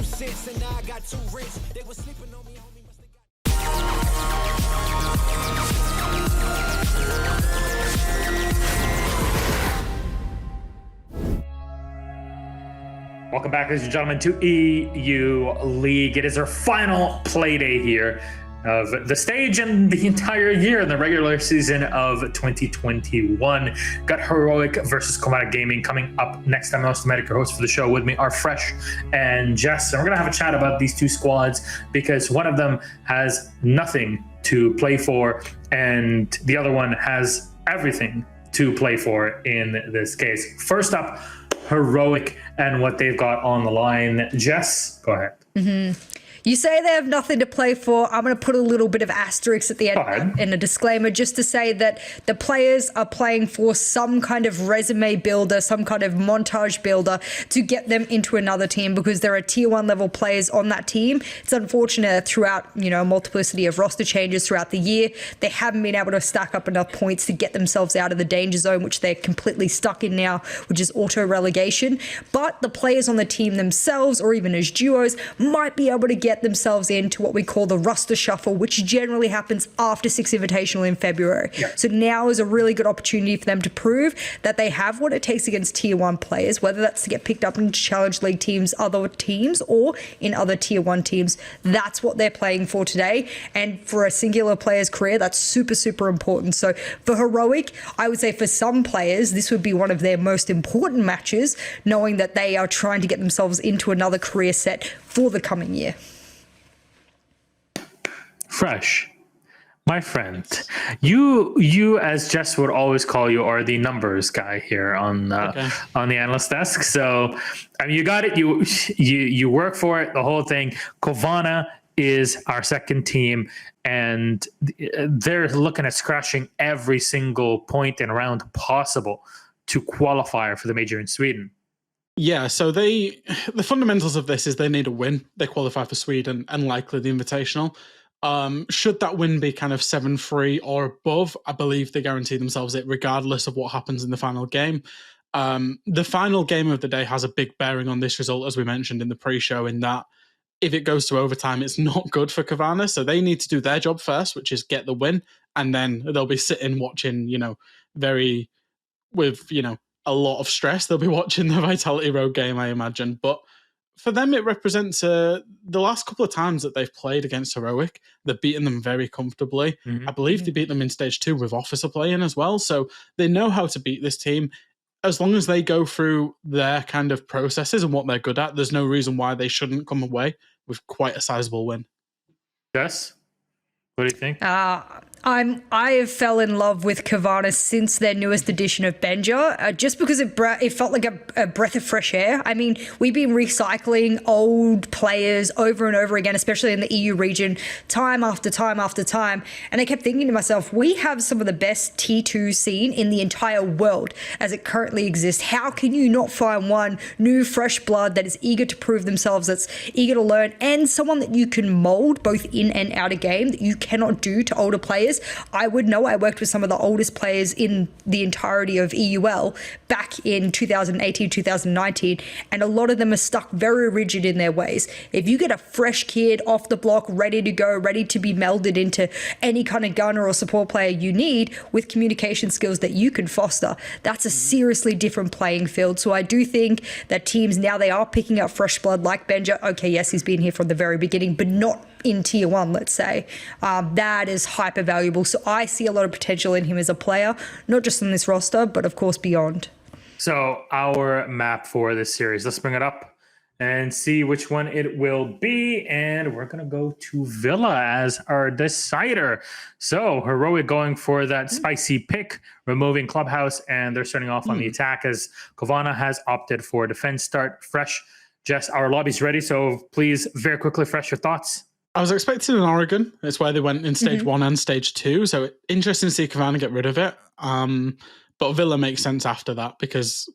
cents and now I got 2 rents. They were sleeping on me, homie. Welcome back, ladies and gentlemen, to EU League. It is our final play day here of the stage and the entire year in the regular season of 2021. Got Heroic versus Cowana Gaming coming up next time. Most Medic, your host for the show, with me are Fresh and Jess. And we're going to have a chat about these two squads because one of them has nothing to play for and the other one has everything to play for in this case. First up, Heroic and what they've got on the line. Jess, go ahead. You say they have nothing to play for. I'm going to put a little bit of asterisk at the end in a disclaimer just to say that the players are playing for some kind of resume builder, some kind of montage builder to get them into another team because there are tier 1 level players on that team. It's unfortunate throughout, a multiplicity of roster changes throughout the year, they haven't been able to stack up enough points to get themselves out of the danger zone, which they're completely stuck in now, which is auto relegation. But the players on the team themselves, or even as duos, might be able to get themselves into what we call the roster shuffle, which generally happens after 6 Invitational in February. Yeah. So now is a really good opportunity for them to prove that they have what it takes against tier 1 players, whether that's to get picked up into Challenge League teams, other teams, or in other tier 1 teams. That's what they're playing for today. And for a singular player's career, that's super, super important. So for Heroic, I would say for some players, this would be one of their most important matches, knowing that they are trying to get themselves into another career set for the coming year. Fresh, my friend, you as Jess would always call you, are the numbers guy here on the analyst desk. So I mean, you got it. You work for it. The whole thing. Cowana is our second team, and they're looking at scratching every single point and round possible to qualify for the major in Sweden. Yeah, so the fundamentals of this is they need a win. They qualify for Sweden and likely the Invitational. Should that win be kind of 7-3 or above, I believe they guarantee themselves it regardless of what happens in the final game. The final game of the day has a big bearing on this result, as we mentioned in the pre-show, in that if it goes to overtime, it's not good for Cowana. So they need to do their job first, which is get the win. And then they'll be sitting watching, with a lot of stress. They'll be watching the Vitality Road game, I imagine. But for them, it represents the last couple of times that they've played against Heroic, they've beaten them very comfortably. I believe they beat them in stage 2 with Officer playing as well. So they know how to beat this team. As long as they go through their kind of processes and what they're good at, there's no reason why they shouldn't come away with quite a sizable win. Jess, what do you think? I have fell in love with Cowana since their newest edition of Benja, just because it felt like a breath of fresh air. I mean, we've been recycling old players over and over again, especially in the EU region, time after time after time. And I kept thinking to myself, we have some of the best T2 scene in the entire world as it currently exists. How can you not find one new, fresh blood that is eager to prove themselves, that's eager to learn, and someone that you can mold both in and out of game that you cannot do to older players? I would know. I worked with some of the oldest players in the entirety of EUL back in 2018, 2019, and a lot of them are stuck very rigid in their ways. If you get a fresh kid off the block, ready to go, ready to be melded into any kind of gunner or support player you need with communication skills that you can foster, that's a seriously different playing field. So I do think that teams now, they are picking up fresh blood like Benja. Okay, yes, he's been here from the very beginning, but not in tier 1, let's say. That is hyper valuable. So I see a lot of potential in him as a player, not just in this roster, but of course beyond. So our map for this series, let's bring it up and see which one it will be. And we're going to go to Villa as our decider. So Heroic going for that spicy pick, removing Clubhouse, and they're starting off on the attack as Cowana has opted for a defense start. Fresh, Jess, our lobby's ready. So please, very quickly, Fresh, your thoughts. I was expecting an Oregon. It's where they went in stage 1 and stage 2. So interesting to see Cowana get rid of it. But Villa makes sense after that because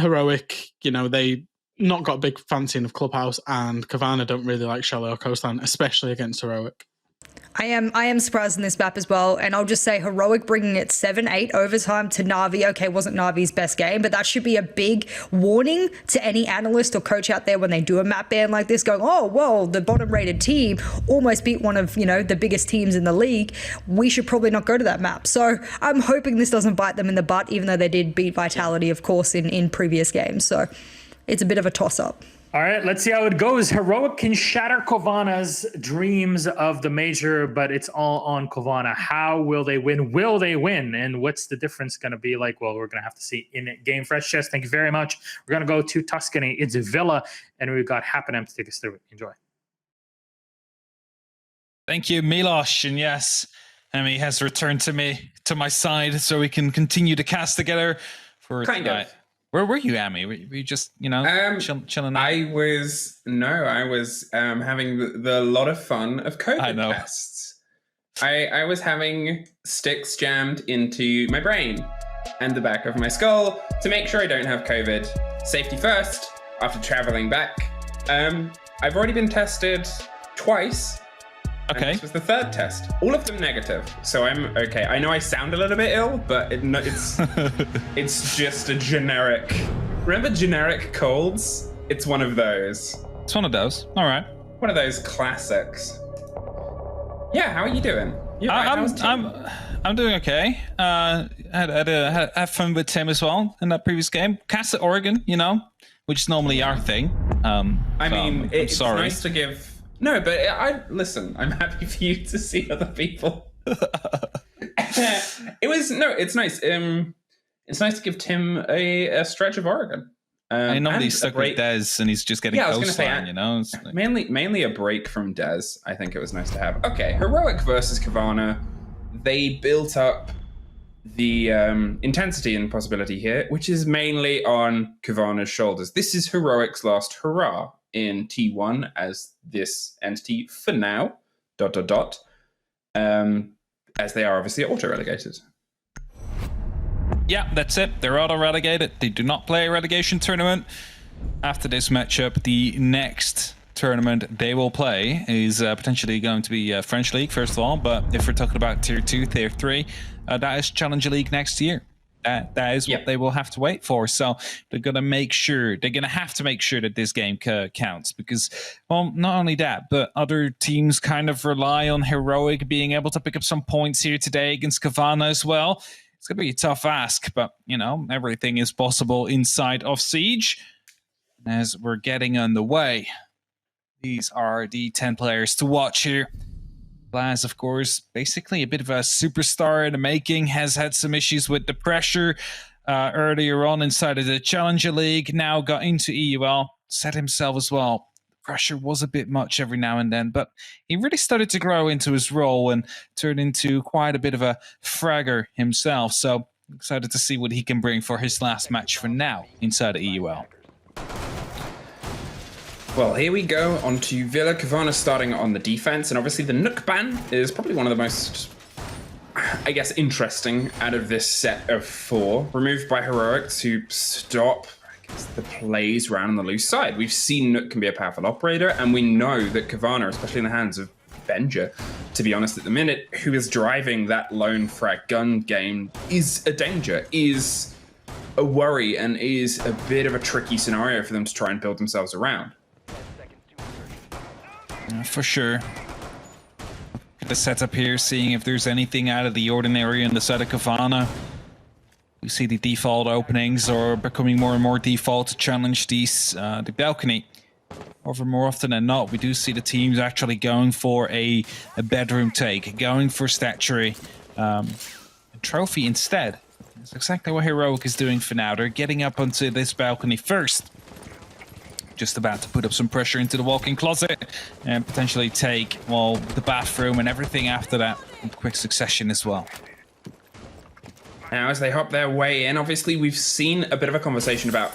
Heroic, they not got a big fancying of Clubhouse, and Cowana don't really like Shelly or Coastline, especially against Heroic. I am surprised in this map as well, and I'll just say Heroic bringing it 7-8 overtime to Na'Vi. Okay, wasn't Na'Vi's best game, but that should be a big warning to any analyst or coach out there when they do a map ban like this, going, oh, well, the bottom-rated team almost beat one of, the biggest teams in the league. We should probably not go to that map. So I'm hoping this doesn't bite them in the butt, even though they did beat Vitality, of course, in previous games. So it's a bit of a toss-up. All right, let's see how it goes. Heroic can shatter Coawana's dreams of the major, but it's all on Cowana. How will they win? Will they win? And what's the difference going to be like? Well, we're going to have to see in game. Fresh Chess, thank you very much. We're going to go to Tuscany. It's Villa, and we've got Happenem to take us through it. Enjoy. Thank you, Milos. And yes, Emmy has returned to my side, so we can continue to cast together for tonight. Where were you, Amy? Were you just, chilling out? I was having the lot of fun of COVID tests. I was having sticks jammed into my brain and the back of my skull to make sure I don't have COVID. Safety first, after traveling back. I've already been tested twice. Okay. This was the third test. All of them negative, so I'm okay. I know I sound a little bit ill, but it's it's just a generic. Remember generic colds? It's one of those. It's one of those. All right. One of those classics. Yeah, how are you doing? I'm doing okay. Had fun with Tim as well in that previous game. Cast at Oregon, which is normally our thing. It's nice to give. No, but listen, I'm happy for you to see other people. It's nice. It's nice to give Tim a stretch of Oregon. I know he's stuck with Dez and he's just getting coastline, Like... Mainly a break from Dez. I think it was nice to have. Okay, Heroic versus Cowana. They built up the intensity and possibility here, which is mainly on Coawana's shoulders. This is Heroic's last hurrah in T1 as this entity for now, ... as they are obviously auto-relegated. Yeah, that's it. They're auto-relegated. They do not play a relegation tournament. After this matchup, the next tournament they will play is potentially going to be French League, first of all, but if we're talking about Tier 2, Tier 3, that is Challenger League next year. That is what they will have to wait for. So they're going to have to make sure that this game counts because, well, not only that, but other teams kind of rely on Heroic being able to pick up some points here today against Cowana as well. It's going to be a tough ask, but, everything is possible inside of Siege. As we're getting underway, these are the 10 players to watch here. Blaz, of course, basically a bit of a superstar in the making, has had some issues with the pressure earlier on inside of the Challenger League, now got into EUL, set himself as well. The pressure was a bit much every now and then, but he really started to grow into his role and turned into quite a bit of a fragger himself. So excited to see what he can bring for his last match for now inside of EUL. Well, here we go on to Villa. Cowana starting on the defense, and obviously the Nook ban is probably one of the most, I guess, interesting out of this set of 4. Removed by Heroic to stop, the plays around on the loose side. We've seen Nook can be a powerful operator, and we know that Cowana, especially in the hands of Benja, to be honest at the minute, who is driving that lone frag gun game, is a danger, is a worry, and is a bit of a tricky scenario for them to try and build themselves around. For sure. The setup here, seeing if there's anything out of the ordinary on the side of Cowana. We see the default openings are becoming more and more default to challenge these the balcony. However, more often than not, we do see the teams actually going for a bedroom take, going for statuary, a trophy instead. That's exactly what Heroic is doing for now. They're getting up onto this balcony first. Just about to put up some pressure into the walk-in closet and potentially take, well, the bathroom and everything after that in quick succession as well. Now, as they hop their way in, obviously we've seen a bit of a conversation about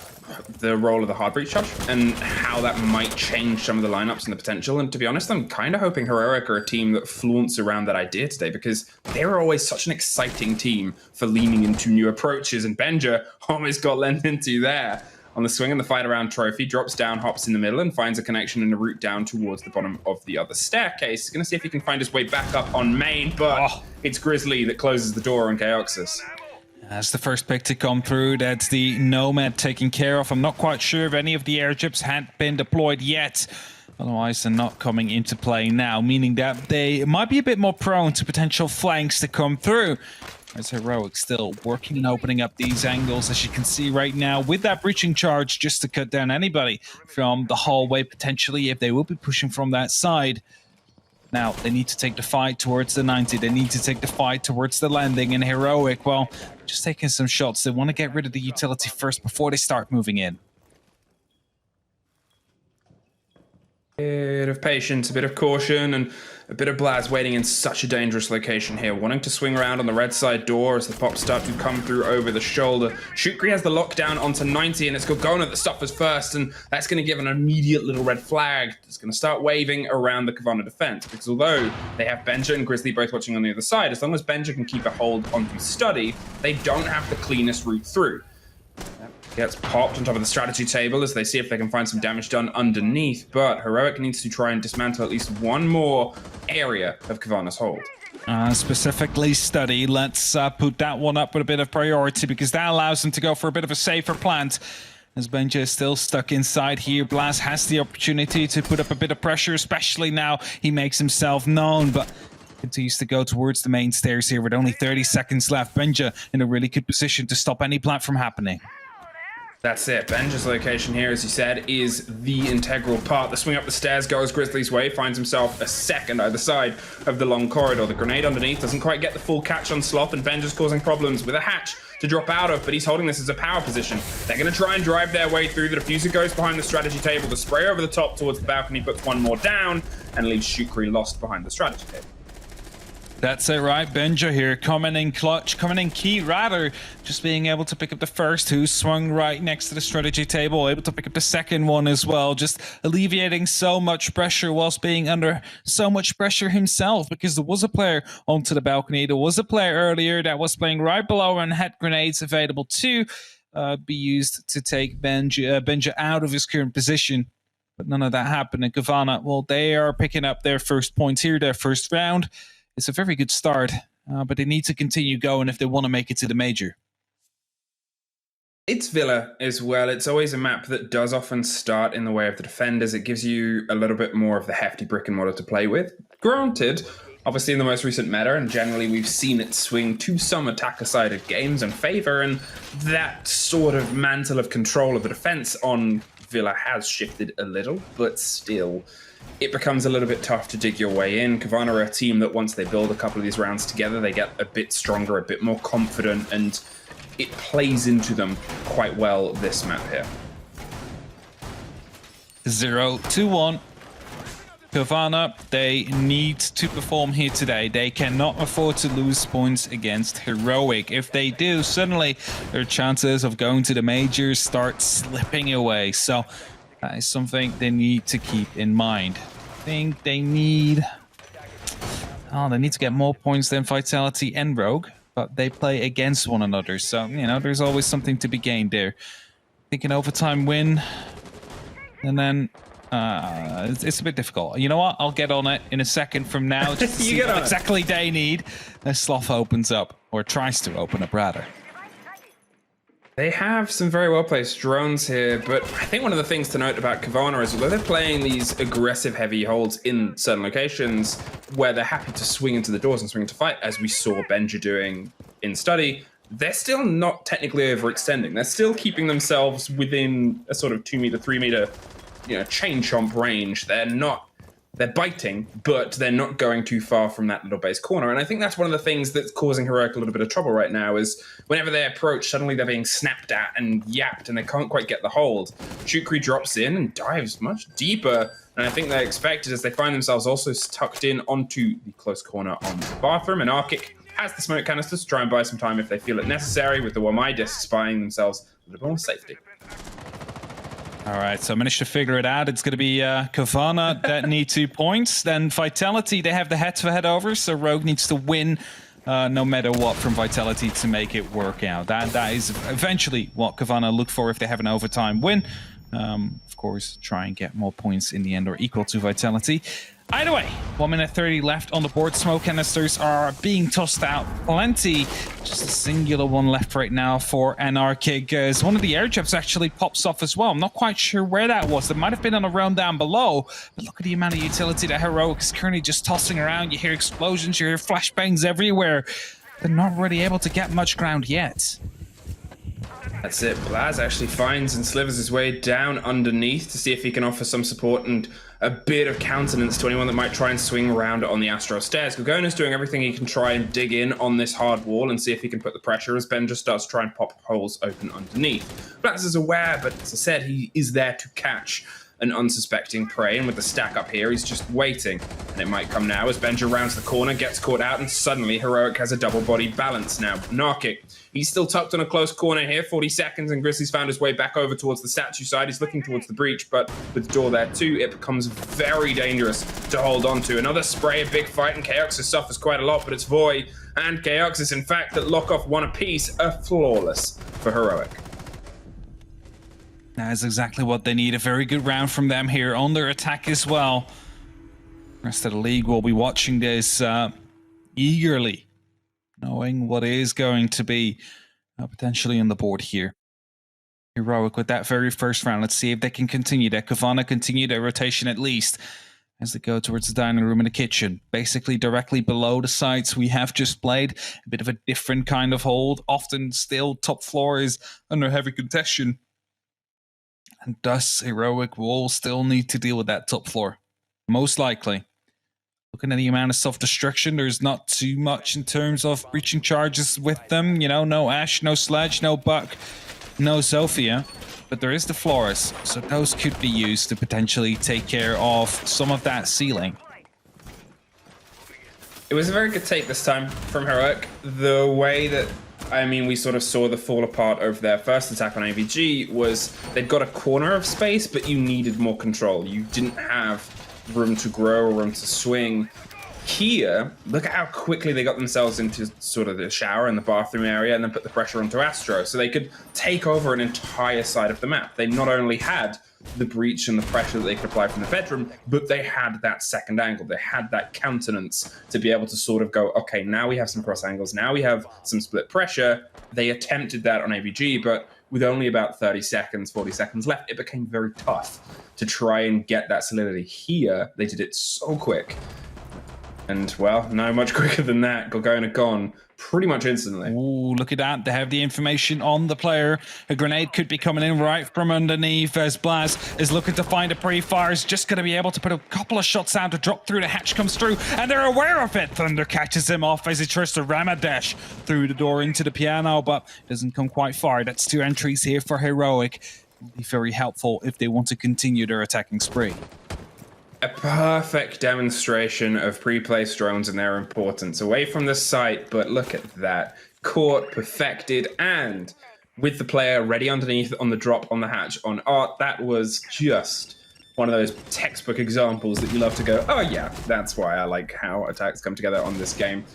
the role of the hard breach charge and how that might change some of the lineups and the potential. And to be honest, I'm kind of hoping Heroic are a team that flaunts around that idea today because they're always such an exciting team for leaning into new approaches, and Benja almost got lent into there. on the swing and the fight around trophy, drops down, hops in the middle, and finds a connection and a route down towards the bottom of the other staircase. He's going to see if he can find his way back up on main, but it's Grizzly that closes the door on Chaoxus. That's the first pick to come through. That's the Nomad taken care of. I'm not quite sure if any of the airships had been deployed yet. Otherwise, they're not coming into play now, meaning that they might be a bit more prone to potential flanks to come through. As Heroic still working and opening up these angles, as you can see right now, with that breaching charge just to cut down anybody from the hallway, potentially, if they will be pushing from that side. Now, they need to take the fight towards the 90. They need to take the fight towards the landing. And Heroic, well, just taking some shots. They want to get rid of the utility first before they start moving in. A bit of patience, a bit of caution, and a bit of Blaz waiting in such a dangerous location here, wanting to swing around on the red side door as the pops start to come through over the shoulder. Shukri has the lockdown onto 90, and it's Gorgona that suffers first, and that's going to give an immediate little red flag that's going to start waving around the Cowana defense, because although they have Benja and Grizzly both watching on the other side, as long as Benja can keep a hold onto Study, they don't have the cleanest route through. Gets popped on top of the strategy table as they see if they can find some damage done underneath, but Heroic needs to try and dismantle at least one more area of Kavana's hold. Specifically Study. Let's put that one up with a bit of priority, because that allows them to go for a bit of a safer plant. As Benja is still stuck inside here, Blaz has the opportunity to put up a bit of pressure, especially now he makes himself known, but continues to go towards the main stairs here with only 30 seconds left. Benja in a really good position to stop any plant from happening. That's it. Benja's location here, as you said, is the integral part. The swing up the stairs goes Grizzly's way, finds himself a second either side of the long corridor. The grenade underneath doesn't quite get the full catch on Sloth, and Benja's causing problems with a hatch to drop out of, but he's holding this as a power position. They're going to try and drive their way through. The diffuser goes behind the strategy table. The spray over the top towards the balcony puts one more down and leaves Shukri lost behind the strategy table. That's it, right? Benja here coming in clutch, coming in key, rather, just being able to pick up the first, who swung right next to the strategy table, able to pick up the second one as well, just alleviating so much pressure whilst being under so much pressure himself, because there was a player onto the balcony, there was a player earlier that was playing right below and had grenades available to be used to take Benja out of his current position. But none of that happened. And Cowana, well, they are picking up their first points here, their first round. It's a very good start, but they need to continue going if they want to make it to the major. It's Villa as well. It's always a map that does often start in the way of the defenders. It gives you a little bit more of the hefty brick and mortar to play with. Granted, obviously in the most recent meta, and generally we've seen it swing to some attacker-sided games in favor, and that sort of mantle of control of the defense on Villa has shifted a little, but still, it becomes a little bit tough to dig your way in. Cowana are a team that once they build a couple of these rounds together, they get a bit stronger, a bit more confident, and it plays into them quite well this map here. 0-1. Cowana, they need to perform here today. They cannot afford to lose points against Heroic. If they do, suddenly their chances of going to the majors start slipping away. So that is something they need to keep in mind. I think they need to get more points than Vitality and Rogue, but they play against one another. So, you know, there's always something to be gained there. I think an overtime win, and then it's a bit difficult. You know what? I'll get on it in a second from now just to see what exactly they need as Sloth opens up, or tries to open up rather. They have some very well-placed drones here, but I think one of the things to note about Cowana is although they're playing these aggressive heavy holds in certain locations where they're happy to swing into the doors and swing into fight, as we saw Benja doing in Study, they're still not technically overextending. They're still keeping themselves within a sort of 2 meter, 3 meter, chain chomp range. They're biting, but they're not going too far from that little base corner. And I think that's one of the things that's causing Heroic a little bit of trouble right now is whenever they approach, suddenly they're being snapped at and yapped and they can't quite get the hold. Shukri drops in and dives much deeper. And I think they expected as they find themselves also tucked in onto the close corner on the bathroom. And Arkic has the smoke canisters to try and buy some time if they feel it necessary, with the Wamai discs buying themselves a little more safety. All right, so I managed to figure it out. It's going to be Cowana that need 2 points. Then Vitality, they have the head-to-head over, so Rogue needs to win no matter what from Vitality to make it work out. That is eventually what Cowana look for if they have an overtime win. Of course, try and get more points in the end or equal to Vitality. Either way, 1 minute 30 left on the board. Smoke canisters are being tossed out plenty. Just a singular one left right now for Anarchic, as one of the air jumps actually pops off as well. I'm not quite sure where that was. It might have been on a round down below, but look at the amount of utility that Heroic is currently just tossing around. You hear explosions, you hear flashbangs everywhere. They're not really able to get much ground yet. That's it. Blaz actually finds and slivers his way down underneath to see if he can offer some support and a bit of countenance to anyone that might try and swing around on the Astro stairs. Gogona's doing everything he can try and dig in on this hard wall and see if he can put the pressure as Ben just starts to try and pop holes open underneath. Blaz is aware, but as I said, he is there to catch an unsuspecting prey, and with the stack up here, he's just waiting. And it might come now as Benja rounds the corner, gets caught out, and suddenly Heroic has a double body balance now. Narkic, he's still tucked on a close corner here, 40 seconds, and Grizzly's found his way back over towards the statue side. He's looking towards the breach, but with the door there too, it becomes very dangerous to hold on to. Another spray, a big fight, and Chaoxis suffers quite a lot, but it's Voy and Chaoxis, in fact, that lock off one apiece, are flawless for Heroic. That is exactly what they need. A very good round from them here on their attack as well. The rest of the league will be watching this eagerly, knowing what is going to be potentially on the board here. Heroic with that very first round. Let's see if they can continue that. Cowana continue their rotation at least as they go towards the dining room and the kitchen. Basically directly below the sites we have just played. A bit of a different kind of hold. Often still top floor is under heavy contention. And thus, Heroic will still need to deal with that top floor. Most likely. Looking at the amount of self-destruction, there's not too much in terms of breaching charges with them. You know, no Ash, no Sledge, no Buck, no Zofia. But there is the floors, so those could be used to potentially take care of some of that ceiling. It was a very good take this time from Heroic. The way that, I mean, we sort of saw the fall apart of their first attack on AVG was they'd got a corner of space, but you needed more control. You didn't have room to grow or room to swing. Here, look at how quickly they got themselves into sort of the shower and the bathroom area and then put the pressure onto Astro. So they could take over an entire side of the map. They not only had the breach and the pressure that they could apply from the bedroom, but they had that second angle. They had that countenance to be able to sort of go, okay, now we have some cross angles. Now we have some split pressure. They attempted that on AVG, but with only about 30 seconds, 40 seconds left, it became very tough to try and get that solidity. Here, they did it so quick. And, well, no much quicker than that. Gorgona gone pretty much instantly. Ooh, look at that. They have the information on the player. A grenade could be coming in right from underneath as Blaz is looking to find a pre-fire. Is just going to be able to put a couple of shots out to drop through. The hatch comes through, and they're aware of it. Thunder catches him off as he tries to ram a dash through the door into the piano, but doesn't come quite far. That's 2 entries here for Heroic. It'll be very helpful if they want to continue their attacking spree. A perfect demonstration of pre-placed drones and their importance. Away from the site, but look at that. Caught, perfected, and with the player ready underneath on the drop on the hatch on Art. That was just one of those textbook examples that you love to go, oh yeah, that's why I like how attacks come together on this game.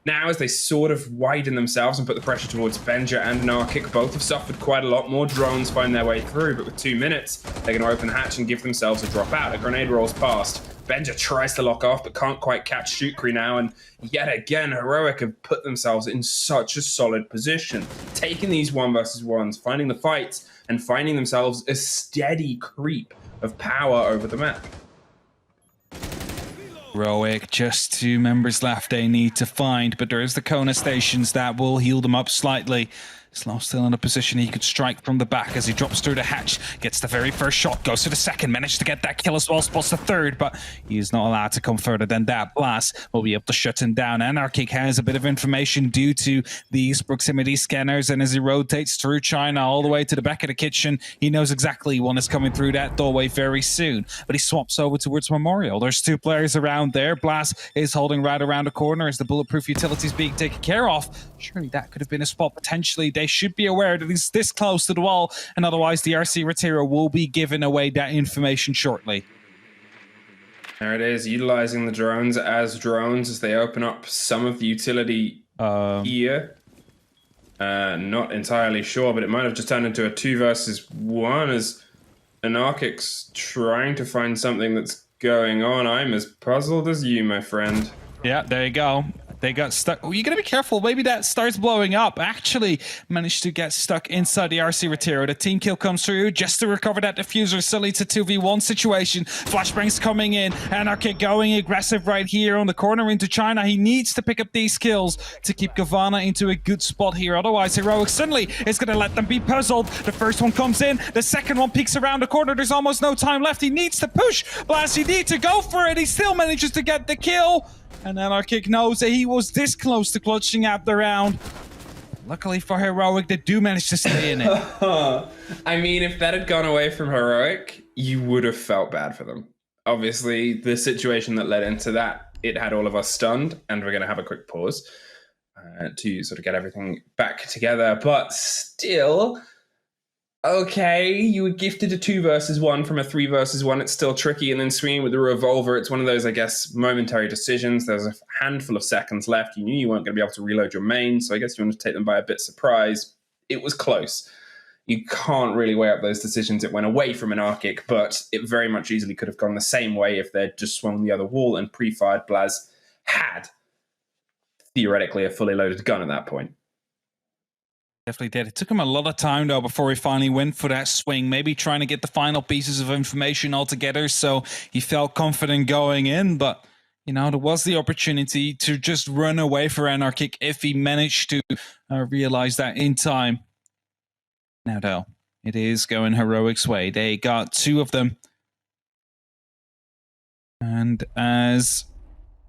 Now, as they sort of widen themselves and put the pressure towards Benja and Narkic, both have suffered quite a lot. More drones find their way through, but with 2 minutes, they're going to open the hatch and give themselves a drop out. A grenade rolls past. Benja tries to lock off, but can't quite catch Shukri now, and yet again, Heroic have put themselves in such a solid position. Taking these 1 versus 1s, finding the fights, and finding themselves a steady creep of power over the map. Heroic, just 2 members left they need to find, but there is the Kona stations that will heal them up slightly. Slow still in a position he could strike from the back as he drops through the hatch, gets the very first shot, goes to the second, managed to get that kill as well, spots the third, but he is not allowed to come further than that. Blast will be able to shut him down. Anarchic has a bit of information due to these proximity scanners, and as he rotates through China all the way to the back of the kitchen, he knows exactly one is coming through that doorway very soon, but he swaps over towards Memorial. There's 2 players around there. Blast is holding right around the corner as the bulletproof utilities being taken care of. Surely that could have been a spot potentially. They should be aware that he's this close to the wall, and otherwise the RC Retiro will be giving away that information shortly. There it is, utilizing the drones as they open up some of the utility Here. Not entirely sure, but it might have just turned into a 2 versus 1 as Anarchic's trying to find something that's going on. I'm as puzzled as you, my friend. Yeah, there you go. They got stuck. Oh, you gotta be careful. Maybe that starts blowing up. Actually, managed to get stuck inside the RC Retiro. The team kill comes through just to recover that diffuser. Still it's a 2v1 situation. Flashbang's coming in. Anarchy going aggressive right here on the corner into China. He needs to pick up these kills to keep Cowana into a good spot here. Otherwise, Heroic suddenly is gonna let them be puzzled. The first one comes in. The second one peeks around the corner. There's almost no time left. He needs to push. Blast, he needs to go for it. He still manages to get the kill. And Anarchic knows that he was this close to clutching out the round. Luckily for Heroic, they do manage to stay in it. I mean, if that had gone away from Heroic, you would have felt bad for them. Obviously, the situation that led into that, it had all of us stunned, and we're going to have a quick pause to sort of get everything back together. But still, okay, you were gifted a 2 versus 1 from a 3 versus 1. It's still tricky. And then swinging with the revolver, it's one of those, I guess, momentary decisions. There's a handful of seconds left. You knew you weren't going to be able to reload your main, so I guess you wanted to take them by a bit surprise. It was close. You can't really weigh up those decisions. It went away from Anarchic, but it very much easily could have gone the same way if they'd just swung the other wall and pre-fired. Blaz had theoretically a fully loaded gun at that point. Definitely did. It took him a lot of time, though, before he finally went for that swing. Maybe trying to get the final pieces of information all together, so he felt confident going in. But, you know, there was the opportunity to just run away for Anarchic if he managed to realize that in time. Now, though, it is going Heroic's way. They got 2 of them. And as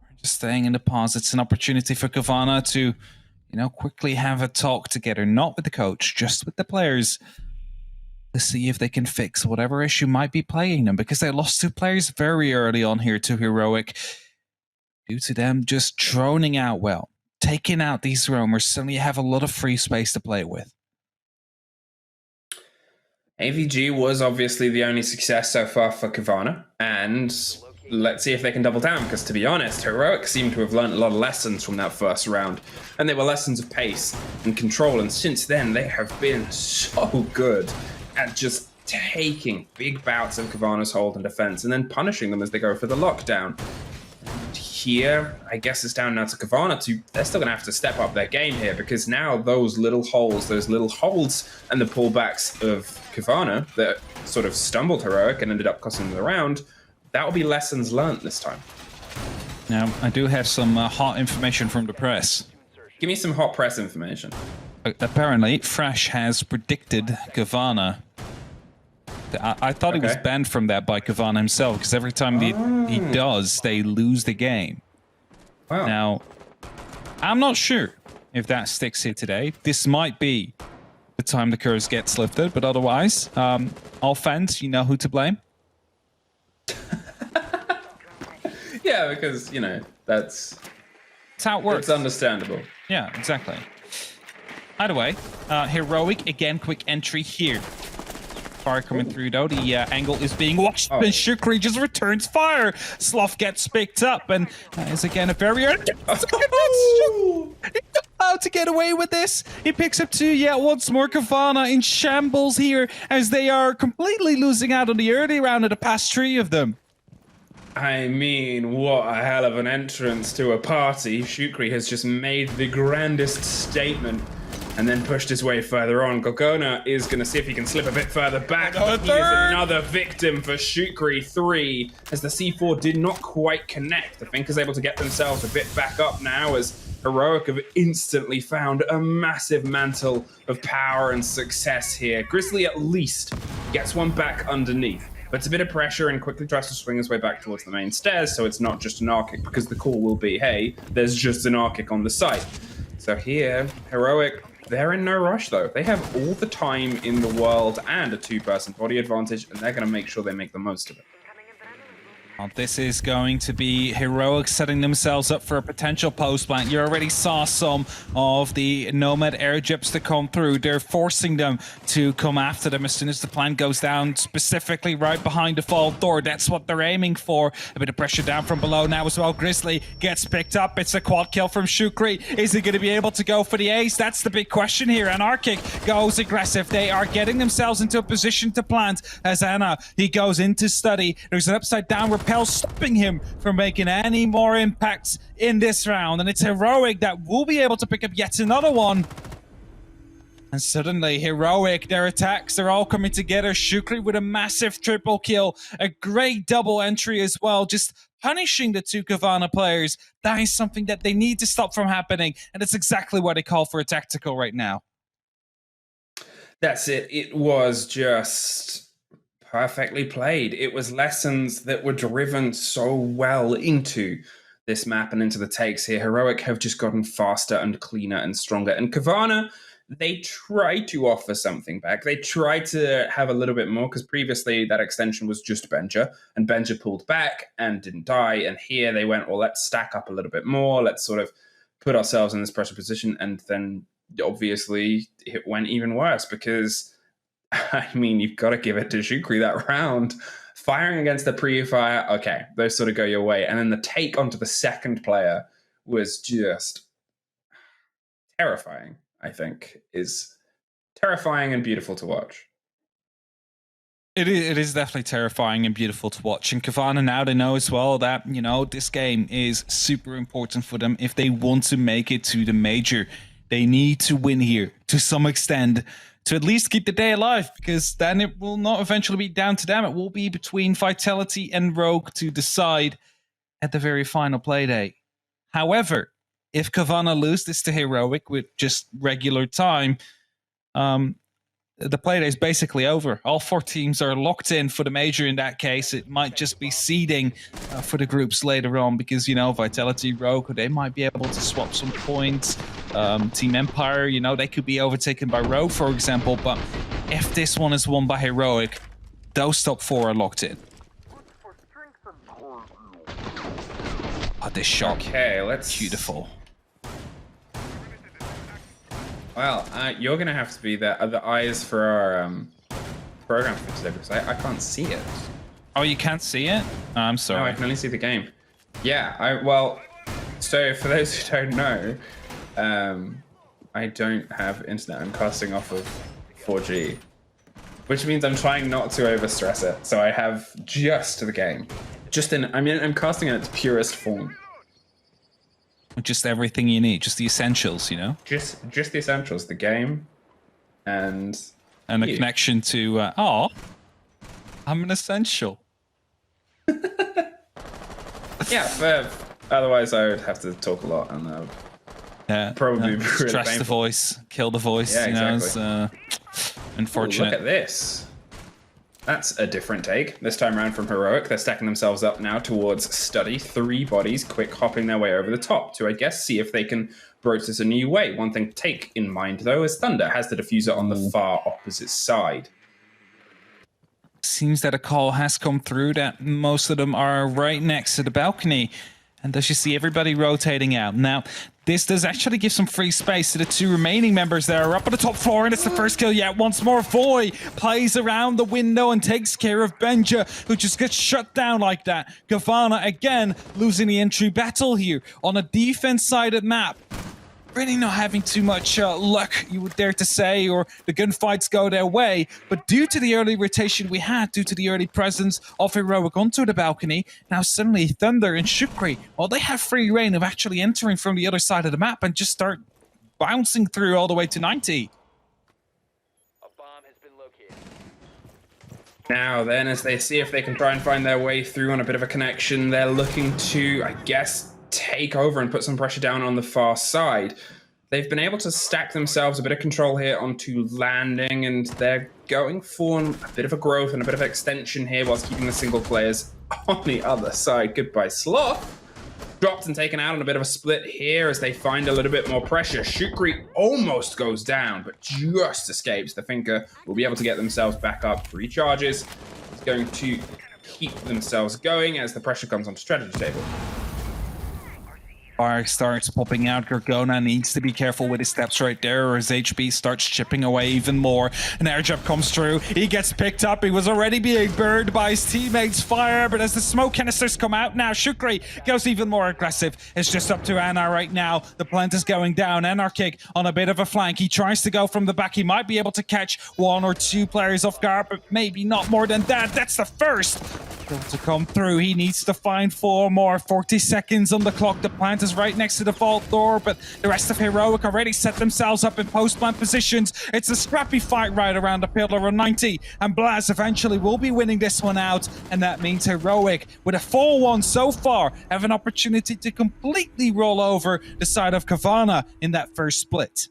we're just staying in the pause, it's an opportunity for Cowana to, you know, quickly have a talk together, not with the coach, just with the players, to see if they can fix whatever issue might be plaguing them, because they lost 2 players very early on here to Heroic due to them just droning out well. Taking out these roamers, suddenly you have a lot of free space to play with. AVG was obviously the only success so far for Cowana, and let's see if they can double down, because to be honest, Heroic seemed to have learned a lot of lessons from that first round, and they were lessons of pace and control, and since then they have been so good at just taking big bouts of Cavana's hold and defense and then punishing them as they go for the lockdown. And here, I guess it's down now to Cowana they're still gonna have to step up their game here, because now those little holes, those little holds and the pullbacks of Cowana that sort of stumbled Heroic and ended up costing them the round, that will be lessons learned this time. Now, I do have some hot information from the press. Give me some hot press information. Apparently, Fresh has predicted Cowana. I thought he was banned from that by Cowana himself, because every time he does, they lose the game. Wow. Now, I'm not sure if that sticks here today. This might be the time the curse gets lifted, but otherwise, all fans, you know who to blame. Yeah, because, you know, that's how it works. It's understandable. Yeah, exactly. Either way, Heroic, again, quick entry here. Fire coming through, though. The angle is being watched, and Shukri just returns fire. Sloth gets picked up, and is again a very... How to get away with this? He picks up 2 yet once more. Cowana in shambles here, as they are completely losing out on the early round of the past 3 of them. I mean, what a hell of an entrance to a party. Shukri has just made the grandest statement and then pushed his way further on. Cowana is going to see if he can slip a bit further back. But he is another victim for Shukri 3, as the C4 did not quite connect. The Think is able to get themselves a bit back up now, as Heroic have instantly found a massive mantle of power and success here. Grizzly at least gets one back underneath. But it's a bit of pressure and quickly tries to swing his way back towards the main stairs, so it's not just Anarchic, because the call will be, hey, there's just Anarchic on the site. So here, Heroic, they're in no rush, though. They have all the time in the world and a 2-person body advantage, and they're going to make sure they make the most of it. Well, this is going to be Heroic setting themselves up for a potential post plant. You already saw some of the Nomad air jets to come through. They're forcing them to come after them as soon as the plant goes down, specifically right behind the vault door. That's what they're aiming for. A bit of pressure down from below now as well. Grizzly gets picked up. It's a quad kill from Shukri. Is he going to be able to go for the ace? That's the big question here. Anarchic goes aggressive. They are getting themselves into a position to plant as Anna, he goes into study. There's an upside down repel stopping him from making any more impacts in this round, and it's Heroic that will be able to pick up yet another one. And suddenly Heroic, their attacks are all coming together. Shukri with a massive triple kill, a great double entry as well, just punishing the two Cowana players. That is something that they need to stop from happening, and it's exactly what they call for a tactical right now. That's it. It was just perfectly played. It was lessons that were driven so well into this map and into the takes here. Heroic have just gotten faster and cleaner and stronger. And Cowana, they tried to offer something back. They tried to have a little bit more, because previously that extension was just Benja, and Benja pulled back and didn't die. And here they went, well, let's stack up a little bit more. Let's sort of put ourselves in this pressure position. And then obviously it went even worse, because I mean, you've got to give it to Shukri that round. Firing against the pre-fire, okay, those sort of go your way. And then the take onto the second player was just terrifying, I think. Is terrifying and beautiful to watch. It is definitely terrifying and beautiful to watch. And Cowana, now they know as well that, you know, this game is super important for them. If they want to make it to the major, they need to win here to some extent, to at least keep the day alive, because then it will not eventually be down to them. It will be between Vitality and Rogue to decide at the very final Playday. However, if Cowana lose this to Heroic with just regular time, the Playday is basically over. All four teams are locked in for the major in that case. It might just be seeding for the groups later on, because, you know, Vitality, Rogue, they might be able to swap some points. Team Empire, you know, they could be overtaken by Rogue, for example. But if this one is won by Heroic, those top four are locked in. Oh, this shot. Okay, let's... Beautiful. Well, you're going to have to be the eyes for our program for today, because I can't see it. Oh, you can't see it? Oh, I'm sorry. No, I can only see the game. Yeah, well, so for those who don't know, I don't have internet. I'm casting off of 4G, which means I'm trying not to overstress it. So I have just the game. I'm casting in its purest form. Just everything you need, just the essentials, you know? Just the essentials, the game, and a connection to, I'm an essential. Yeah, otherwise I would have to talk a lot, and probably be really stress painful. the voice, kill the voice, Yeah, you know, exactly. it's unfortunate. Ooh, look at this. That's a different take. This time around from Heroic, they're stacking themselves up now towards Study. 3 bodies, quick hopping their way over the top to, I guess, see if they can broach this a new way. One thing to take in mind, though, is Thunder has the diffuser on the far opposite side. Seems that a call has come through that most of them are right next to the balcony. And thus you see everybody rotating out. Now, this does actually give some free space to the 2 remaining members that are up on the top floor, and it's the first kill yet. Once more, Voy plays around the window and takes care of Benja, who just gets shut down like that. Cowana, again, losing the entry battle here on a defense-sided map. Really not having too much luck, you would dare to say, or the gunfights go their way. But due to the early rotation we had, due to the early presence of Heroic onto the balcony, now suddenly Thunder and Shukri, well, they have free reign of actually entering from the other side of the map and just start bouncing through all the way to 90. A bomb has been located. Now then, as they see if they can try and find their way through on a bit of a connection, they're looking to, I guess, take over and put some pressure down on the far side. They've been able to stack themselves a bit of control here onto landing, and they're going for a bit of a growth and a bit of extension here whilst keeping the single players on the other side. Goodbye, Sloth. Dropped and taken out on a bit of a split here as they find a little bit more pressure. Shukri almost goes down, but just escapes. The Thinker will be able to get themselves back up. 3 charges. He's going to keep themselves going as the pressure comes onto strategy table. Fire starts popping out. Gorgona needs to be careful with his steps right there, or his HP starts chipping away even more. An air jab comes through. He gets picked up. He was already being burned by his teammates' fire, but as the smoke canisters come out now, Shukri goes even more aggressive. It's just up to Anar right now. The plant is going down. Anarchic on a bit of a flank. He tries to go from the back. He might be able to catch 1 or 2 players off guard, but maybe not more than that. That's the first to come through. He needs to find 4 more. 40 seconds on the clock. The plant is right next to the vault door, but the rest of Heroic already set themselves up in post-plant positions. It's a scrappy fight right around the pillar on 90, and Blaz eventually will be winning this one out, and that means Heroic, with a 4-1 so far, have an opportunity to completely roll over the side of Cowana in that first split.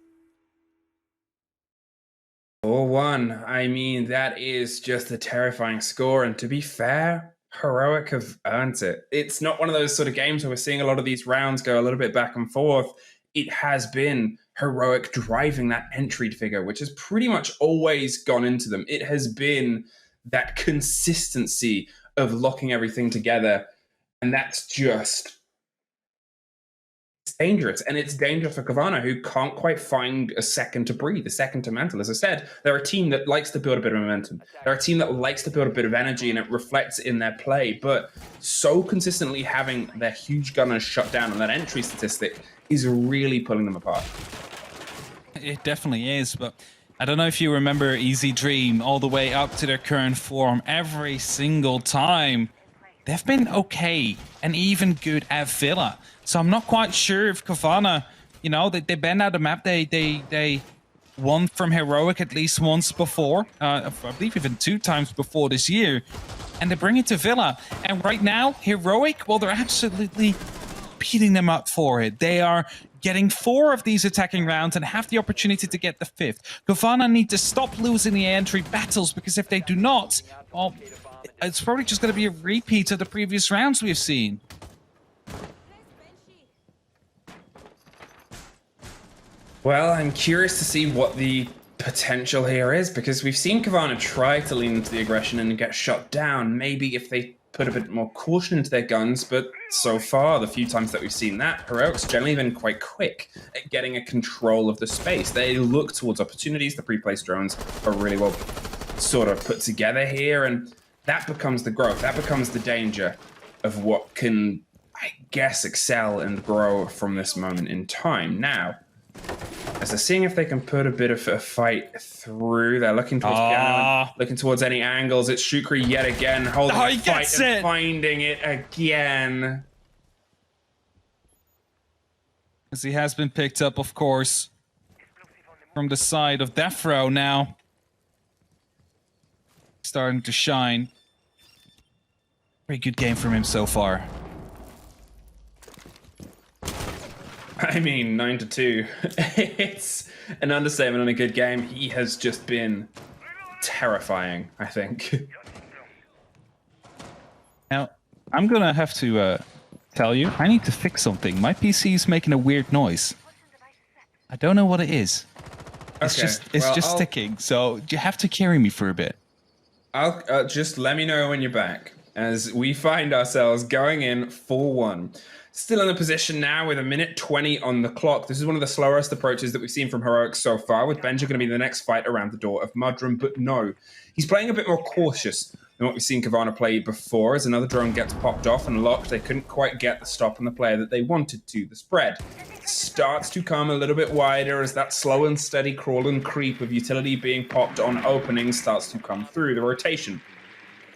4-1. I mean, that is just a terrifying score. And to be fair, Heroic have earned it. It's not one of those sort of games where we're seeing a lot of these rounds go a little bit back and forth. It has been Heroic driving that entry figure, which has pretty much always gone into them. It has been that consistency of locking everything together. And that's just... dangerous, and it's dangerous for Cowana, who can't quite find a second to breathe, a second to mantle. As I said, they're a team that likes to build a bit of momentum. They're a team that likes to build a bit of energy, and it reflects in their play. But so consistently having their huge gunners shut down on that entry statistic is really pulling them apart. It definitely is, but I don't know if you remember Easy Dream all the way up to their current form. Every single time they've been okay and even good at Villa. So I'm not quite sure if Cowana, you know, they bend out the map. They won from Heroic at least once before. I believe even 2 times before this year. And they bring it to Villa. And right now, Heroic, well, they're absolutely beating them up for it. They are getting 4 of these attacking rounds and have the opportunity to get the 5th. Cowana need to stop losing the entry battles, because if they do not, well, it's probably just going to be a repeat of the previous rounds we've seen. Well, I'm curious to see what the potential here is, because we've seen Cowana try to lean into the aggression and get shot down. Maybe if they put a bit more caution into their guns, but so far, the few times that we've seen that, Heroic's generally been quite quick at getting a control of the space. They look towards opportunities. The pre-placed drones are really well sort of put together here, and that becomes the growth. That becomes the danger of what can, I guess, excel and grow from this moment in time. Now, as they're seeing if they can put a bit of a fight through, they're looking towards piano, looking towards any angles. It's Shukri yet again, holding the fight and finding it again. As he has been picked up, of course, from the side of Defro now. Starting to shine. Very good game from him so far. I mean, 9-2. It's an understatement on a good game. He has just been terrifying, I think. Now, I'm gonna have to tell you, I need to fix something. My PC is making a weird noise. I don't know what it is. It's just sticking, so you have to carry me for a bit. I'll just let me know when you're back, as we find ourselves going in 4-1. Still in a position now with 1:20 on the clock. This is one of the slowest approaches that we've seen from Heroic so far, with Benja going to be the next fight around the door of Mudroom. But no, he's playing a bit more cautious than what we've seen Cowana play before, as another drone gets popped off and locked. They couldn't quite get the stop on the player that they wanted to. The spread starts to come a little bit wider as that slow and steady crawl and creep of utility being popped on openings starts to come through. The rotation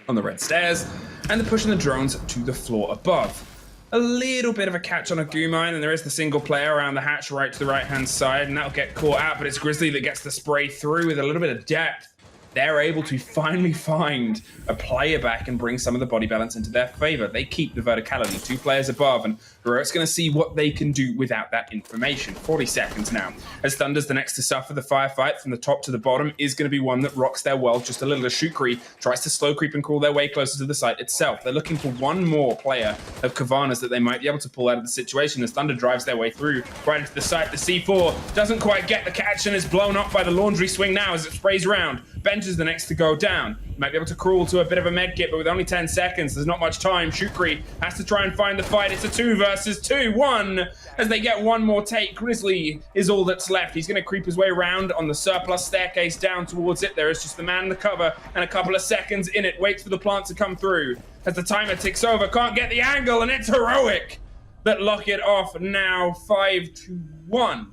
on the red stairs and the pushing the drones to the floor above. A little bit of a catch on a goo mine, and there is the single player around the hatch right to the right-hand side, and that'll get caught out, but it's Grizzly that gets the spray through with a little bit of depth. They're able to finally find a player back and bring some of the body balance into their favor. They keep the verticality, 2 players above, and Heroic's going to see what they can do without that information. 40 seconds now. As Thunder's the next to suffer, the firefight from the top to the bottom is going to be one that rocks their world just a little. As Shukri tries to slow creep and crawl their way closer to the site itself. They're looking for one more player of Covana's that they might be able to pull out of the situation as Thunder drives their way through right into the site. The C4 doesn't quite get the catch and is blown up by the laundry swing now as it sprays around. Bench is the next to go down. Might be able to crawl to a bit of a med kit, but with only 10 seconds, there's not much time. Shukri has to try and find the fight. It's a 2 versus 2. 1 as they get one more take. Grizzly is all that's left. He's going to creep his way around on the surplus staircase down towards it. There is just the man in the cover and a couple of seconds in it. Waits for the plant to come through. As the timer ticks over, can't get the angle, and it's Heroic that lock it off now 5-1.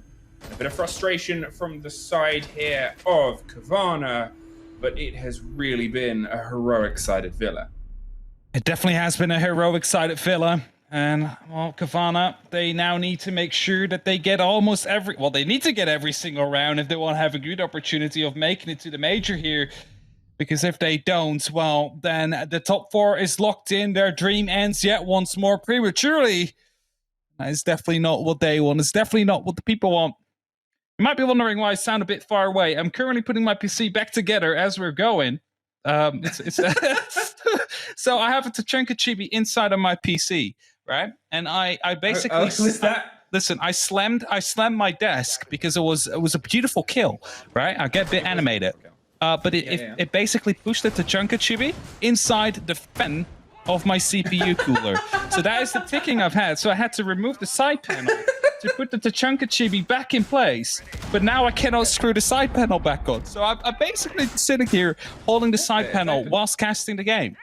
A bit of frustration from the side here of Cowana, but it has really been a heroic-sided Villa. It definitely has been a heroic-sided Villa. And, well, Cowana, they now need to make sure that they get almost every... Well, they need to get every single round if they want to have a good opportunity of making it to the major here. Because if they don't, well, then the top 4 is locked in. Their dream ends yet once more prematurely. That is definitely not what they want. It's definitely not what the people want. You might be wondering why I sound a bit far away. I'm currently putting my PC back together as we're going. So I have a Tachanka Chibi inside of my PC, right? And I basically listen. I slammed my desk because it was a beautiful kill, right? I get a bit animated, but it basically pushed the Tachanka Chibi inside the fan of my CPU cooler. So that is the ticking I've had. So I had to remove the side panel to put the Tachanka Chibi back in place. But now I cannot screw the side panel back on. So I'm basically sitting here holding the side panel whilst casting the game.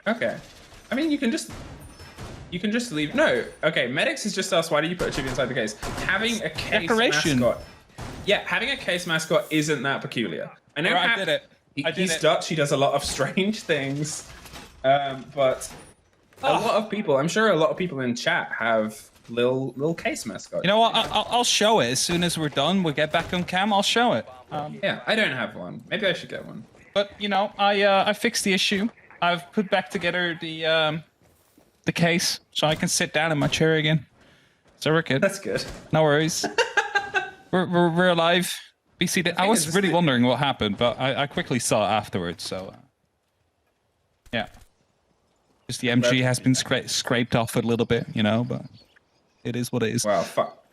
Okay. I mean, you can just leave. No. Okay, Medics has just asked, why did you put a Chibi inside the case? Having a case mascot. Yeah, having a case mascot isn't that peculiar. I know I did it. He's Dutch. He does a lot of strange things. But a lot of people, I'm sure a lot of people in chat have little case mascots. You know what? I'll show it as soon as we're done. We'll get back on cam. I'll show it. Yeah, I don't have one. Maybe I should get one. But you know, I fixed the issue. I've put back together the case so I can sit down in my chair again. So we're good. That's good. No worries. we're alive. BC, I was really wondering what happened, but I quickly saw it afterwards. So yeah. Just the MG has been scraped off a little bit, you know, but it is what it is. Wow, fuck.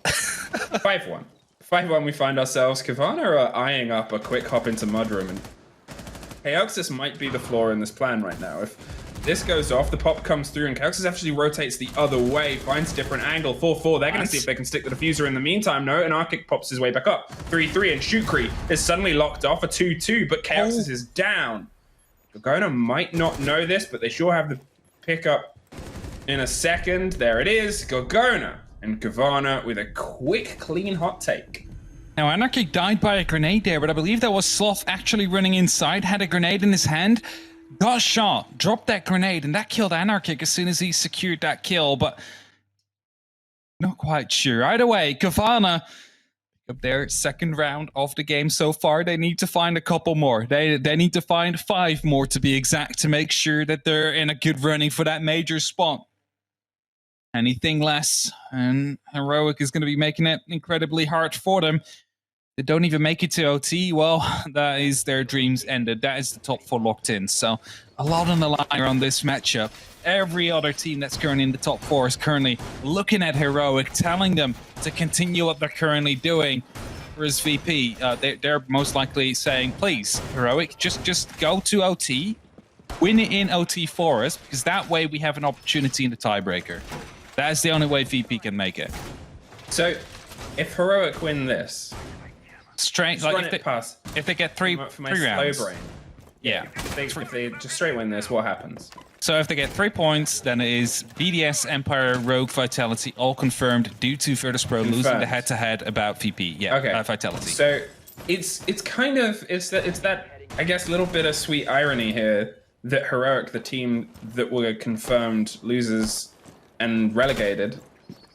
5-1. 5-1, we find ourselves. Cowana are eyeing up a quick hop into Mudroom, and Chaoxus might be the flaw in this plan right now. If this goes off, the pop comes through, and Chaoxus actually rotates the other way, finds a different angle. 4-4, they're going to see if they can stick the diffuser in the meantime. No, and Arctic pops his way back up. 3-3, and Shukri is suddenly locked off, a 2-2, but Chaoxus is down. Cowana might not know this, but they sure have the pickup in a second. There it is. Gorgona and Cowana with a quick, clean, hot take. Now, Anarchy died by a grenade there, but I believe that was Sloth actually running inside, had a grenade in his hand, got shot, dropped that grenade, and that killed Anarchic as soon as he secured that kill, but not quite sure. Either way, Cowana up their second round of the game so far. They need to find a couple more. They need to find 5 more to be exact to make sure that they're in a good running for that major spot. Anything less, and Heroic is going to be making it incredibly hard for them. They don't even make it to OT. Well, that is their dreams ended. That is the top 4 locked in. So a lot on the line on this matchup. Every other team that's currently in the top 4 is currently looking at Heroic, telling them to continue what they're currently doing. Whereas VP, they're most likely saying, please, Heroic, just go to OT, win it in OT for us, because that way we have an opportunity in the tiebreaker. That is the only way VP can make it. So, if Heroic win this, straight, like if they get three rounds. Slow brain. Yeah. If they just straight win this, what happens? So if they get 3 points, then it is BDS, Empire, Rogue, Vitality, all confirmed due to Virtus Pro losing the head-to-head about VP. Yeah, okay. Vitality. So it's that I guess little bit of sweet irony here that Heroic, the team that were confirmed losers and relegated,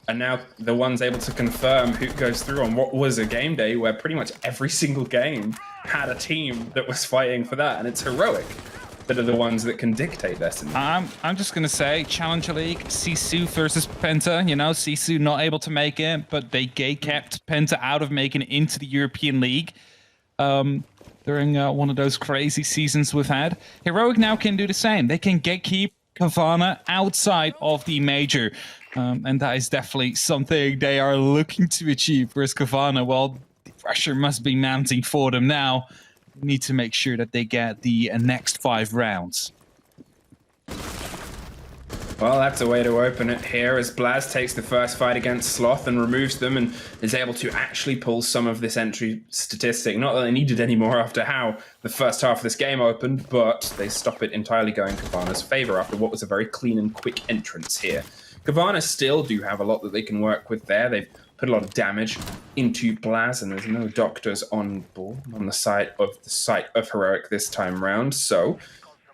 are now the ones able to confirm who goes through on what was a game day where pretty much every single game had a team that was fighting for that, and it's Heroic that are the ones that can dictate destiny. I'm just gonna say Challenger League, Sisu versus Penta. You know, Sisu not able to make it, but they kept Penta out of making it into the European League during one of those crazy seasons we've had. Heroic now can do the same. They can keep Cowana outside of the major, and that is definitely something they are looking to achieve. Whereas Cowana, well, the pressure must be mounting for them now. need to make sure that they get the next 5 rounds. Well, that's a way to open it here as Blaz takes the first fight against Sloth and removes them and is able to actually pull some of this entry statistic. Not that they needed any more after how the first half of this game opened, but they stop it entirely going Cowanna's favor after what was a very clean and quick entrance here. Cowana still do have a lot that they can work with there. They've put a lot of damage into Blaz, and there's no doctors on board on the site of Heroic this time round, so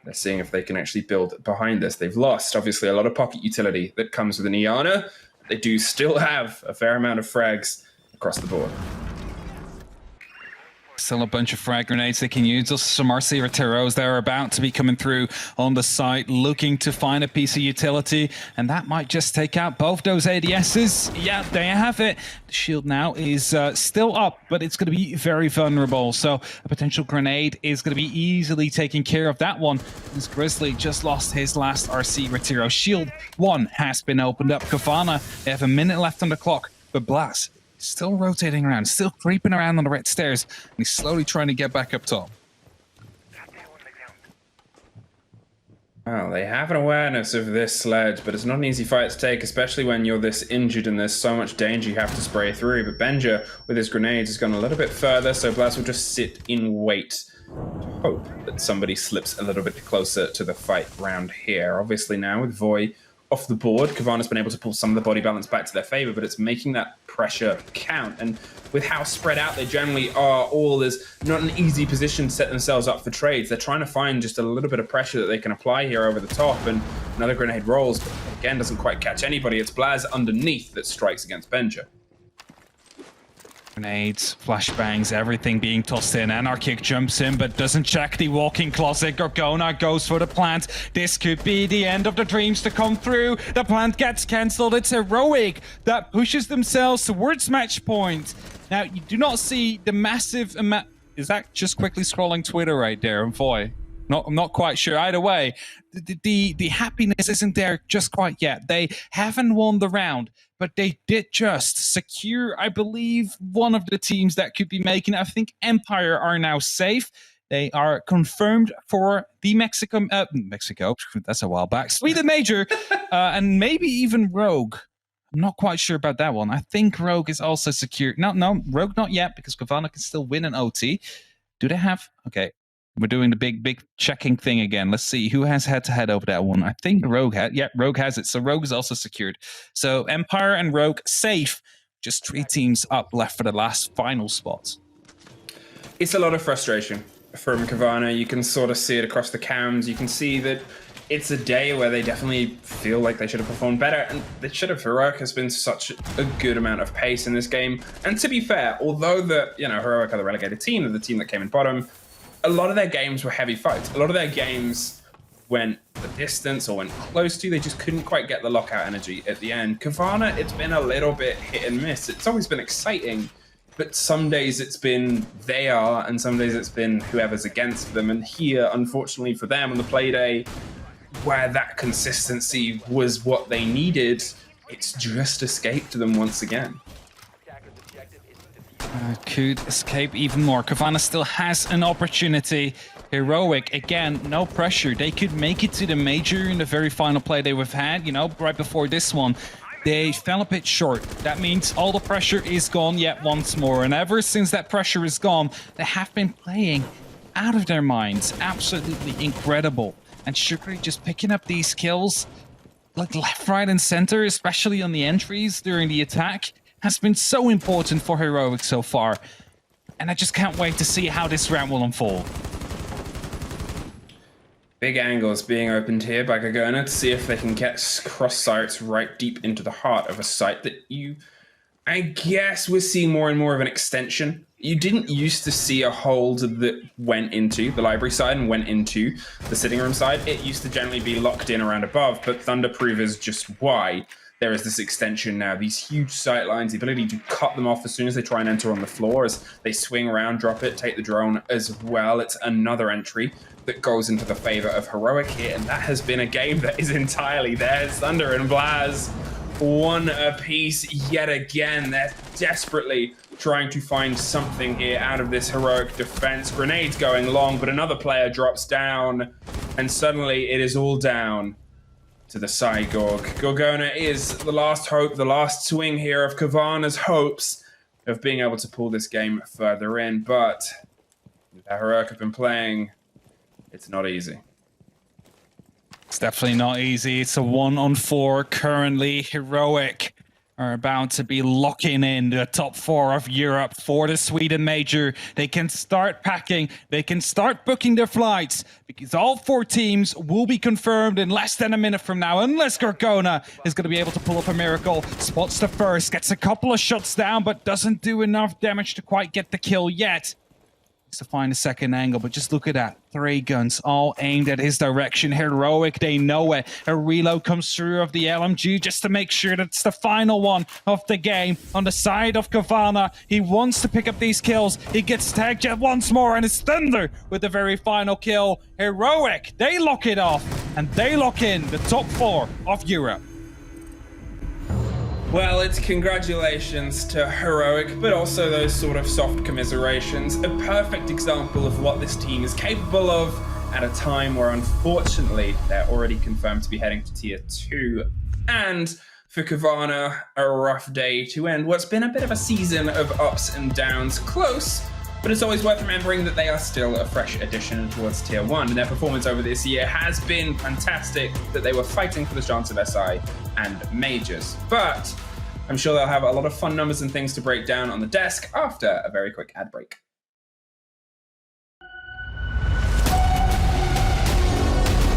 they're seeing if they can actually build behind this. They've lost, obviously, a lot of pocket utility that comes with an Iana. They do still have a fair amount of frags across the board. Still a bunch of frag grenades they can use. Just some RC Roteros that are about to be coming through on the site, looking to find a piece of utility, and that might just take out both those ADSs. Yeah, there you have it. The shield now is still up, but it's going to be very vulnerable. So a potential grenade is going to be easily taking care of that one. As Grizzly just lost his last RC Rotero. Shield 1 has been opened up. Cowana, they have a minute left on the clock, but Blast still rotating around, still creeping around on the red stairs, and he's slowly trying to get back up top. Well, they have an awareness of this sledge, but it's not an easy fight to take, especially when you're this injured and there's so much danger you have to spray through. But Benja, with his grenades, has gone a little bit further, so Blast will just sit in wait to hope that somebody slips a little bit closer to the fight round here. Obviously now with Voy off the board, Cowanna's been able to pull some of the body balance back to their favor, but it's making that pressure count. And with how spread out they generally are, all is not an easy position to set themselves up for trades. They're trying to find just a little bit of pressure that they can apply here over the top, and another grenade rolls, but again doesn't quite catch anybody. It's Blaz underneath that strikes against Benja. Grenades, flashbangs, everything being tossed in. Anarchic jumps in, but doesn't check the walk-in closet. Gorgona goes for the plant. This could be the end of the dreams to come through. The plant gets cancelled. It's Heroic that pushes themselves towards match point. Now, you do not see the massive amount. Is that just quickly scrolling Twitter right there? And boy, I'm not quite sure. Either way, the happiness isn't there just quite yet. They haven't won the round, but they did just secure, I believe, one of the teams that could be making it. I think Empire are now safe. They are confirmed for the Mexico, that's a while back, Sweden Major, and maybe even Rogue. I'm not quite sure about that one. I think Rogue is also secured. No, Rogue not yet, because Cowana can still win an OT. Do they have? Okay. We're doing the big checking thing again. Let's see who has head-to-head over that one. I think Rogue had. Yeah, Rogue has it. So Rogue is also secured. So Empire and Rogue safe. Just 3 teams up left for the last final spots. It's a lot of frustration from Cowana. You can sort of see it across the cams. You can see that it's a day where they definitely feel like they should have performed better, and they should have. Heroic has been such a good amount of pace in this game. And to be fair, although Heroic are the relegated team, they're the team that came in bottom, a lot of their games were heavy fights. A lot of their games went the distance or went close to. They just couldn't quite get the lockout energy at the end. Cowana, it's been a little bit hit and miss. It's always been exciting, but some days it's been they are, and some days it's been whoever's against them. And here, unfortunately for them, on the Playday, where that consistency was what they needed, it's just escaped them once again. Could escape even more. Cowana still has an opportunity. Heroic, again, no pressure. They could make it to the major in the very final play they have had, right before this one. They fell a bit short. That means all the pressure is gone yet once more. And ever since that pressure is gone, they have been playing out of their minds. Absolutely incredible. And Sugary just picking up these kills, like left, right, and center, especially on the entries during the attack, has been so important for Heroic so far. And I just can't wait to see how this round will unfold. Big angles being opened here by Gorgona to see if they can get cross sights right deep into the heart of a site that I guess we're seeing more and more of an extension. You didn't used to see a hold that went into the library side and went into the sitting room side. It used to generally be locked in around above, but Thunderproof is just why there is this extension now. These huge sight lines, the ability to cut them off as soon as they try and enter on the floor, as they swing around, drop it, take the drone as well. It's another entry that goes into the favor of Heroic here, and that has been a game that is entirely theirs. Thunder and Blaz one apiece yet again. They're desperately trying to find something here out of this heroic defense. Grenades going long, but another player drops down, and suddenly it is all down to the Cygorg. Gorgona is the last hope, the last swing here of Coawana's hopes of being able to pull this game further in, but with how heroic have been playing, it's not easy. It's definitely not easy. It's a 1-on-4 currently. Heroic are about to be locking in the top 4 of Europe for the Sweden Major. They can start packing. They can start booking their flights because all 4 teams will be confirmed in less than a minute from now, unless Gorgona is going to be able to pull up a miracle. Spots the first, gets a couple of shots down, but doesn't do enough damage to quite get the kill yet. To find a second angle, but just look at that. 3 guns all aimed at his direction. Heroic, they know it. A reload comes through of the LMG just to make sure that it's the final one of the game on the side of Cowana. He wants to pick up these kills. He gets tagged yet once more, and it's Thunder with the very final kill. Heroic, they lock it off, and they lock in the top 4 of Europe. Well, it's congratulations to Heroic, but also those sort of soft commiserations. A perfect example of what this team is capable of at a time where, unfortunately, they're already confirmed to be heading to Tier 2. And for Cowana, a rough day to end what's been a bit of a season of ups and downs. Close, but it's always worth remembering that they are still a fresh addition towards Tier 1, and their performance over this year has been fantastic, that they were fighting for the chance of SI and Majors. But I'm sure they'll have a lot of fun numbers and things to break down on the desk after a very quick ad break.